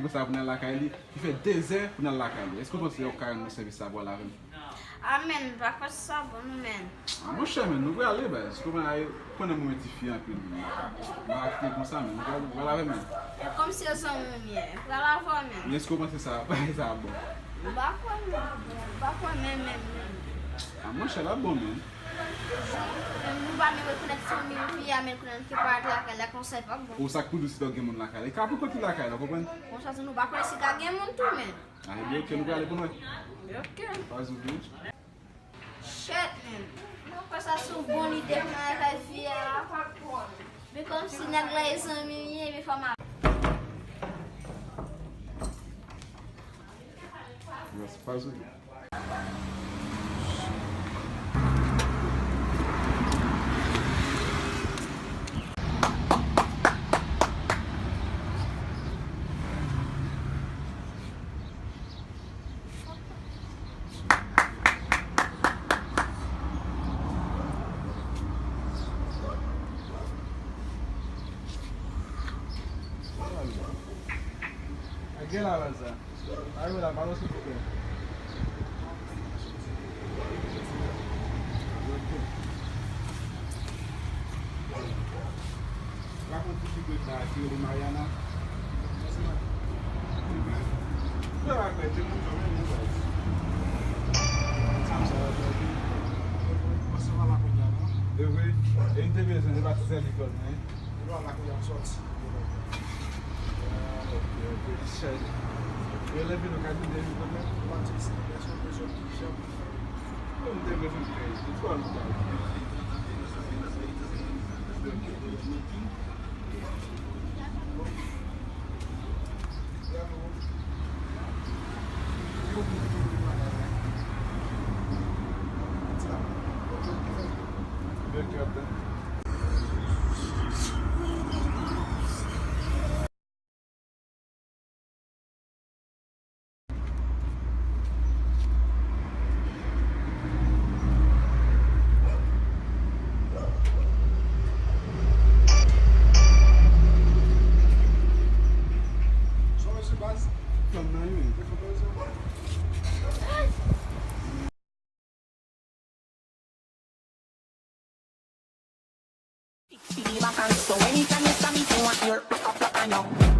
pour ça pour la caille, qui fait 2 heures pour la caille. Est-ce que vous pensez que vous service ça pour la vie? Amen, pas faire ça, bon, men. Ah, mon cher, nous allons aller, est-ce que vous allez prendre un moment de un peu? On va acheter comme ça, mais nous allons aller, mais. Comme si ils sont mieux. Voilà, voir, men. Est-ce que vous pensez ça? Ça bon. Pas quoi, même. Ah, mon cher, là, bon, mais. Nous va me reconnaître sur mes filles, à me reconnaître que par la conseil pas bon. Ou ça coûte aussi dans le monde la caille. Et quand vous continuez la caille, vous comprenez? Bon, ça, nous va connaître si t'as gagné mon tout, men. Ah, bien, ok, nous allons aller pour nous. Ok. Pas oublier. Shit, man. Non, pas ça, c'est une bonne idée pour la fille. Mais comme si nous avons les amis, mes femmes. Merci, pas oublier. Aqui lá, Lazar. Aí, lá, balança um pouquinho. Vai com dificuldade aqui, o Mariana. Não vai perder muito também, né, velho? Você vai lá cuidar, não? Eu vi. Ele teve esse, ele vai fazer ali, né? Ele vai lá cuidar só assim. Eu lembro no caso dele também. Pode ser uma pessoa que chama. Eu não tenho mais um crédito. Eu falo, cara. So anytime you stop me, you want your back up, I know.